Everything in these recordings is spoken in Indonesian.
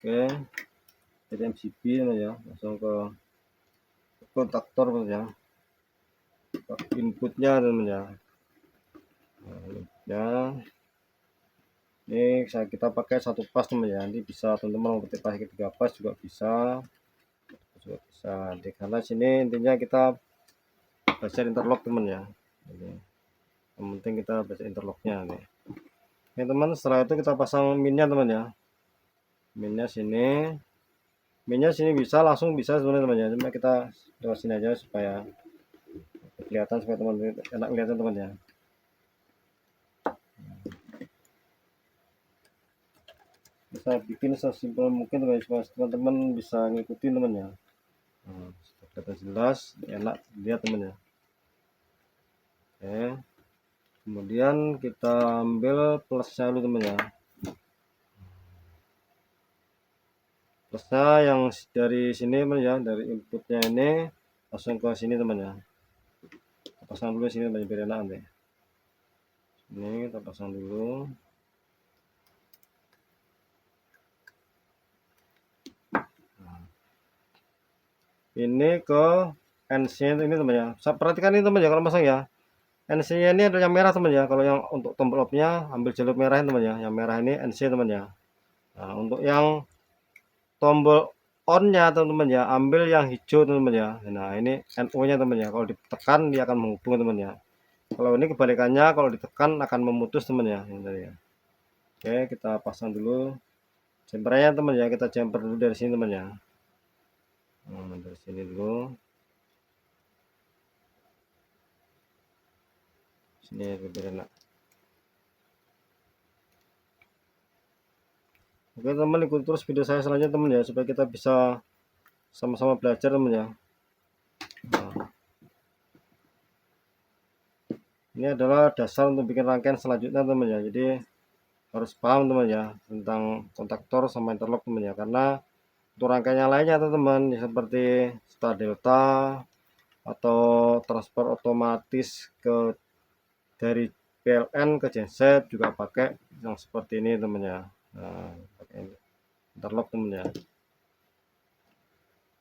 Oke, jadi MCB ya, langsung ke kontaktor ya, inputnya teman ya. Nah, ini kita pakai satu pas teman ya, nanti bisa teman-teman mau pakai 3 pas juga bisa, di karena sini intinya kita belajar interlock teman ya. Jadi, yang penting kita belajar interlocknya nih. Oke teman, setelah itu kita pasang minnya teman ya. Minnya sini bisa langsung bisa sebenarnya teman ya, cuma kita lewat sini aja supaya kelihatan, supaya teman enak kelihatan teman ya. Bisa bikin sesimpel mungkin teman, supaya teman-teman bisa ngikutin teman ya. Kelihatan jelas, enak lihat teman ya. Oke, kemudian kita ambil plusnya dulu teman ya. Plusnya yang dari sini teman ya, dari inputnya ini langsung ke sini teman ya. Kita pasang dulu sini teman biar enak deh. Ini kita pasang dulu. Ini ke NC ini teman ya. Saya perhatikan ini teman ya, kalau masang ya. NC-nya ini ada yang merah teman ya. Kalau yang untuk tombol off-nya ambil jalur merah teman ya. Yang merah ini NC teman ya. Nah, untuk yang tombol on-nya teman-teman ya, ambil yang hijau teman-teman ya. Nah, ini NO-nya teman ya. Kalau ditekan dia akan menghubung teman ya. Kalau ini kebalikannya, kalau ditekan akan memutus teman ya. Ini ya. Oke, kita pasang dulu jumpernya teman ya. Kita jumper dulu dari sini teman ya. Nah, dari sini dulu. Sini biar enak. Oke teman, ikuti terus video saya selanjutnya teman ya, supaya kita bisa sama-sama belajar teman ya. Nah, ini adalah dasar untuk bikin rangkaian selanjutnya teman ya. Jadi harus paham teman ya tentang kontaktor sama interlock teman ya, karena untuk rangkaian yang lainnya teman ya, seperti star delta atau transfer otomatis ke dari PLN ke genset juga pakai yang seperti ini teman ya. Nah, pakai interlock teman ya.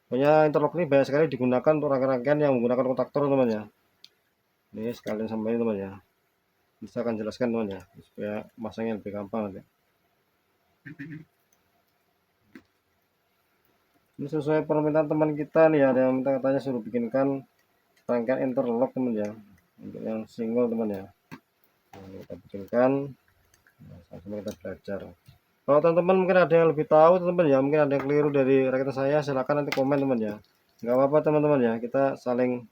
Pokoknya interlock ini banyak sekali digunakan untuk rangkaian-rangkaian yang menggunakan kontaktor teman ya. Ini sekalian sampai teman ya, bisa akan jelaskan teman ya, supaya masangnya lebih gampang nanti. Ini sesuai permintaan teman kita nih, ada yang minta katanya suruh bikinkan rangkaian interlock teman ya, untuk yang single teman ya. Nah, kita bikinkan, sama kita belajar. Kalau teman-teman mungkin ada yang lebih tahu teman ya, mungkin ada yang keliru dari rakitan saya, silahkan nanti komen teman ya. Nggak apa-apa teman-teman ya, kita saling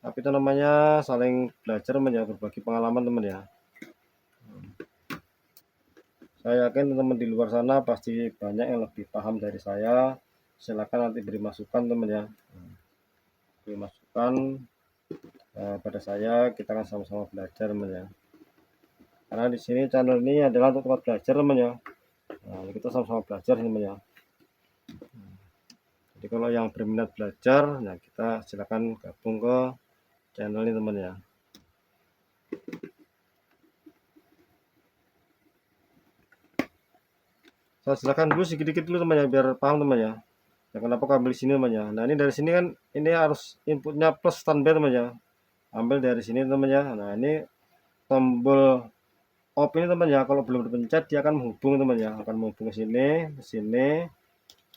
apa itu namanya, saling belajar teman ya, berbagi pengalaman teman ya. Saya yakin teman-teman di luar sana pasti banyak yang lebih paham dari saya. Silakan nanti beri masukan teman ya, beri masukan pada saya, kita akan sama-sama belajar teman ya. Karena di sini channel ini adalah untuk tempat belajar teman ya. Nah, kita sama-sama belajar teman ya. Jadi kalau yang berminat belajar, nah kita silakan gabung ke channel ini teman ya. Saya silakan dulu sedikit dulu teman ya, biar paham teman ya. Ya kenapa kau ambil sini teman ya. Nah ini dari sini kan ini harus inputnya plus standby teman ya. Ambil dari sini teman ya. Nah ini tombol off ini teman ya, kalau belum dipencet dia akan menghubung teman ya, akan menghubung ke sini ke sini.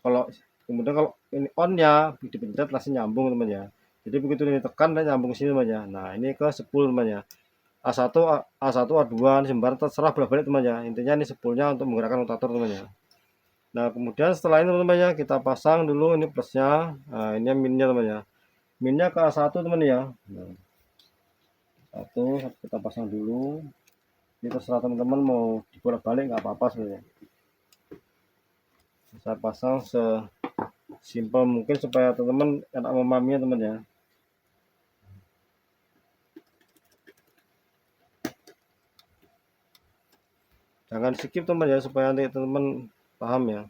Kalau kemudian kalau ini on ya dipencet langsung nyambung teman ya. Jadi begitu ini tekan dan nyambung ke sini teman ya. Nah ini ke 10 teman ya. A1 A1 A2 sembarang terserah bolak-balik teman ya. Intinya ini 10-nya untuk menggerakkan rotator teman ya. Nah kemudian setelah ini teman ya, kita pasang dulu ini plusnya. Nah ini minnya teman ya, minnya ke A1 teman ya. Nah, satu kita pasang dulu. Ini terserah teman-teman mau dibolak-balik nggak apa-apa sebenarnya. Saya pasang sesimpel mungkin supaya teman-teman enak memahaminya teman ya. Jangan skip teman ya, supaya nanti teman-teman paham ya.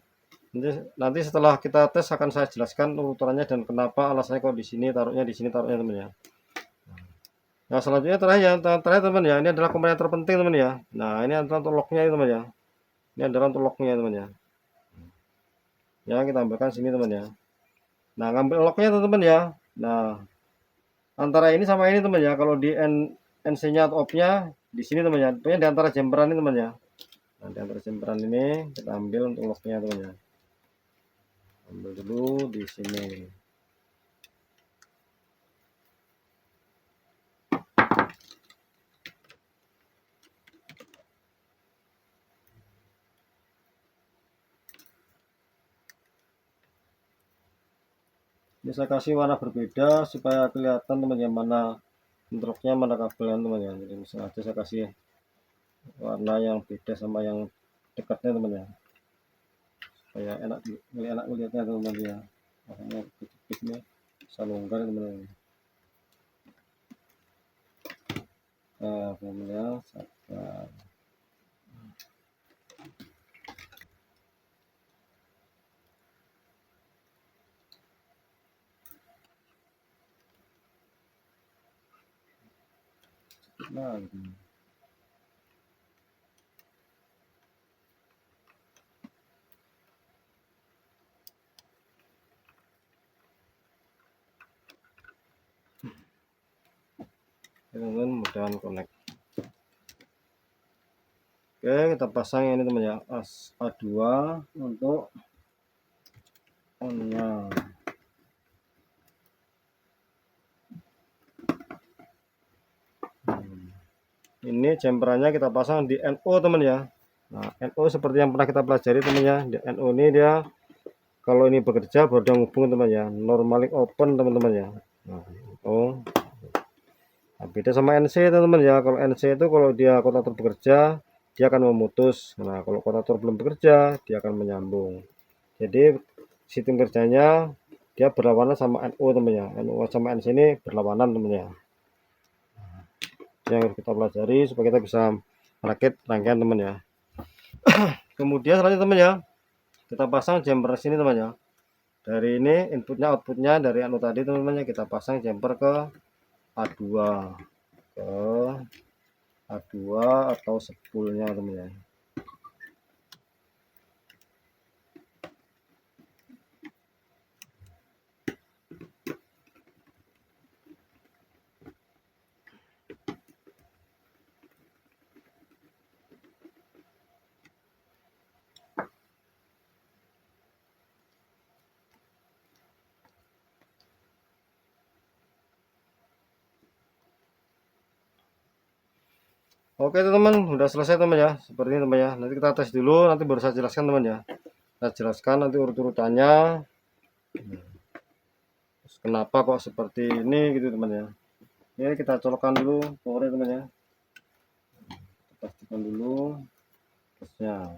Nanti setelah kita tes akan saya jelaskan urutannya dan kenapa alasannya kok di sini taruhnya, di sini taruhnya teman ya. Nah selanjutnya terakhir teman ya, ini adalah komponen terpenting teman ya. Nah ini adalah untuk locknya teman ya. Ini adalah untuk locknya teman ya. Ya, kita ambilkan sini teman ya. Nah, ngambil locknya teman-teman ya. Nah, antara ini sama ini teman ya. Kalau di NC-nya atau off-nya di sini teman ya. Pokoknya di antara jemperan ini teman ya. Nah, di antara jemperan ini kita ambil untuk locknya teman ya. Ambil dulu di sini. Ini saya kasih warna berbeda supaya kelihatan teman ya, mana bentroknya, mana kabelnya teman ya. Jadi sengaja saya kasih warna yang beda sama yang dekatnya teman ya, supaya enak melihatnya teman ya. Makanya ini bisa longgar teman ya. Nah, teman ya, sabar. Nah, gitu. Teman-teman mudahan connect. Oke, kita pasang ini teman ya, A2 untuk on-nya. Ini jemperannya kita pasang di NO teman ya. Nah, NO seperti yang pernah kita pelajari teman ya. Di NO ini dia kalau ini bekerja baru dia ngubung teman ya. Normally open teman-teman ya. Nah, oh. Nah, beda sama NC teman-teman ya. Kalau NC itu kalau dia kotator bekerja dia akan memutus. Nah, kalau kotator belum bekerja dia akan menyambung. Jadi sistem kerjanya dia berlawanan sama NO teman ya. NO sama NC ini berlawanan teman ya. Yang kita pelajari supaya kita bisa merakit rangkaian teman ya. Kemudian selanjutnya teman ya, kita pasang jumper sini teman ya. Dari ini inputnya outputnya dari anu tadi teman-teman ya, kita pasang jumper ke A2 ke A2 atau spoolnya teman ya. Oke teman-teman, udah selesai teman ya, seperti ini teman ya. Nanti kita tes dulu, nanti baru saya jelaskan teman ya. Saya jelaskan nanti urut-urutannya. Terus kenapa kok seperti ini gitu teman ya. Ini kita colokkan dulu powernya teman ya. Pastikan dulu tesnya.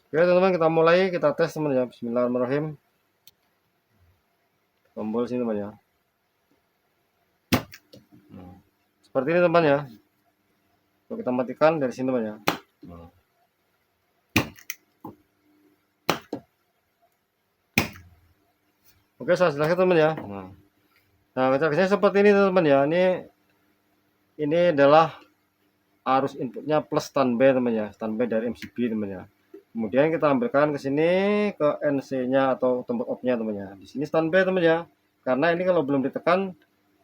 Oke teman-teman, kita mulai, kita tes teman ya. Bismillahirrahmanirrahim. Tombol sini teman ya. Seperti ini teman ya. Kalau kita matikan dari sini teman ya. Oke, saya jelaskan teman ya. Nah, kerjanya seperti ini teman ya. Ini adalah arus inputnya plus standby teman ya, standby dari MCB teman ya. Kemudian kita ambilkan ke sini ke NC-nya atau tombol off-nya teman ya. Di sini standby teman ya. Karena ini kalau belum ditekan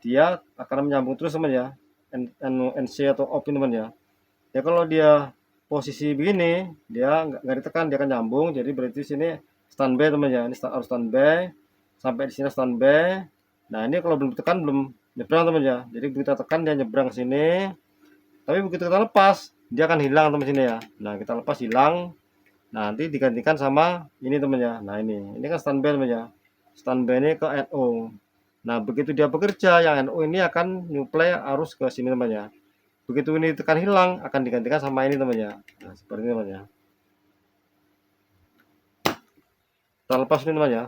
dia akan menyambung terus teman ya. NC atau off ini teman ya. Ya kalau dia posisi begini, dia nggak ditekan dia akan nyambung. Jadi berarti sini standby teman ya. Ini harus standby sampai di sini standby. Nah, ini kalau belum ditekan belum nyebrang teman ya. Jadi begitu kita tekan dia nyebrang ke sini. Tapi begitu kita lepas, dia akan hilang teman sini ya. Nah, kita lepas hilang. Nah, nanti digantikan sama ini teman ya. Nah, ini kan standby teman ya. Standby ini ke NO. Nah, begitu dia bekerja, yang NO ini akan nyuplai arus ke sini teman ya. Begitu ini tekan hilang, akan digantikan sama ini teman ya. Nah, seperti ini teman ya. Kita lepas ini teman ya.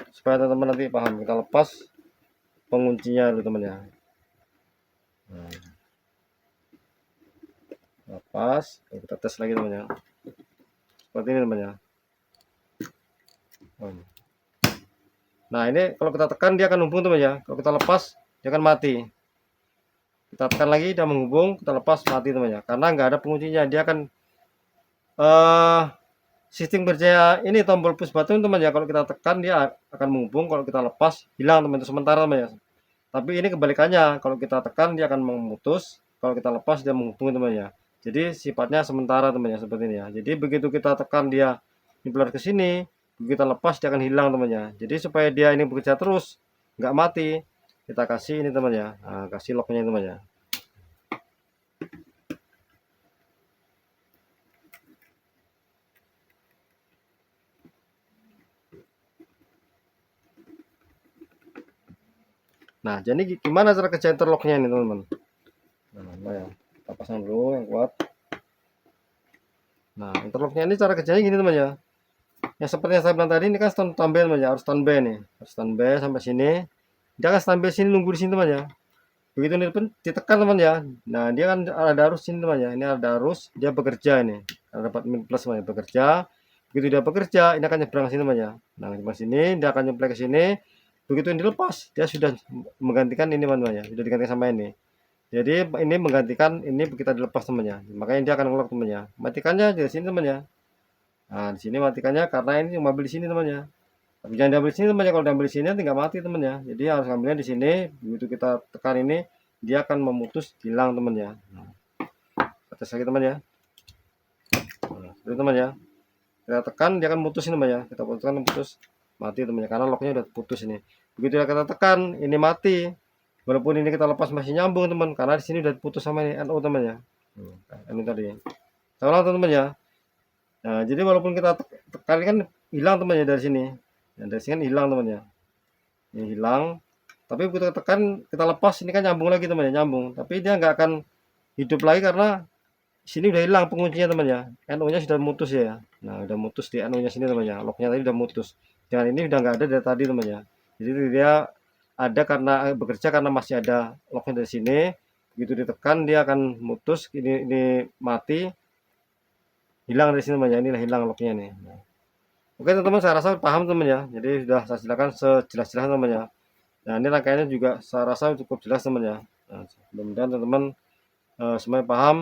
Supaya teman-teman nanti paham. Kita lepas penguncinya dulu teman ya. Nah, lepas, kita tes lagi teman ya. Seperti ini teman ya. Nah, ini kalau kita tekan dia akan hubung teman ya. Kalau kita lepas dia akan mati. Kita tekan lagi dia menghubung, kita lepas mati teman ya. Karena nggak ada penguncinya, dia akan sistem kerja ini tombol push button teman ya, kalau kita tekan dia akan menghubung, kalau kita lepas hilang teman, itu sementara teman ya. Tapi ini kebalikannya, kalau kita tekan dia akan memutus, kalau kita lepas dia menghubung teman ya. Jadi sifatnya sementara teman ya, seperti ini ya. Jadi begitu kita tekan dia nyemplung ke sini, begitu kita lepas dia akan hilang teman ya. Jadi supaya dia ini bekerja terus, nggak mati, kita kasih ini teman ya. Nah, kasih locknya teman ya. Nah, jadi gimana cara kerja interlocknya ini teman-teman? Nah, ya. Kita pasang dulu yang kuat. Nah, interlocknya ini cara kerjanya gini teman ya. Ya seperti yang saya bilang tadi, ini kan standby teman ya, harus standby nih. Harus standby sampai sini. Dia akan standby sini, nunggu di sini teman ya. Begitu ini ditekan teman ya. Nah, dia kan ada arus sini teman ya. Ini ada arus, dia bekerja ini. Ada dapat min plus teman ya, bekerja. Begitu dia bekerja, ini akan nyebrang ke sini teman ya. Nah, nyebrang sini, dia akan nyemplung ke sini. Begitu ini dilepas, dia sudah menggantikan ini teman ya. Sudah diganti sama ini. Jadi ini menggantikan ini kita dilepas temannya. Makanya dia akan ngelock temannya. Matikannya di sini temannya. Nah, di sini matikannya karena ini cuma ambil di sini temannya. Tapi jangan diambil di sini temannya. Kalau diambil di sini nanti nggak mati temannya. Jadi harus ambilnya di sini. Begitu kita tekan ini, dia akan memutus, hilang temannya. Nah, tes lagi teman ya. Nah, itu teman ya. Kita tekan dia akan mutus ini teman ya. Kita putuskan putus, mati temannya karena locknya udah putus ini. Begitu kita tekan ini mati. Walaupun ini kita lepas masih nyambung teman, karena di sini udah putus sama ini NO teman ya. Ini tadi. Saya ulang teman ya. Nah, jadi walaupun kita tekan kan hilang teman ya dari sini. Ya, dari sini kan hilang teman ya. Ini hilang. Tapi begitu tekan kita lepas ini kan nyambung lagi teman ya, nyambung. Tapi dia nggak akan hidup lagi karena sini udah hilang penguncinya teman ya. NO-nya sudah mutus ya. Nah, udah mutus di NO-nya sini teman ya. Locknya tadi udah mutus. Dengan ini udah nggak ada dari tadi teman ya. Jadi dia ada karena bekerja karena masih ada locknya dari sini. Begitu ditekan dia akan mutus, ini mati, hilang dari sini teman ya. Inilah hilang locknya nih. Nah. Oke teman-teman, saya rasa paham teman ya. Jadi sudah saya jelaskan sejelas-jelasnya teman ya. Nah, ini rangkaiannya juga saya rasa cukup jelas teman ya. Nah, mudah-mudahan teman-teman semuanya paham.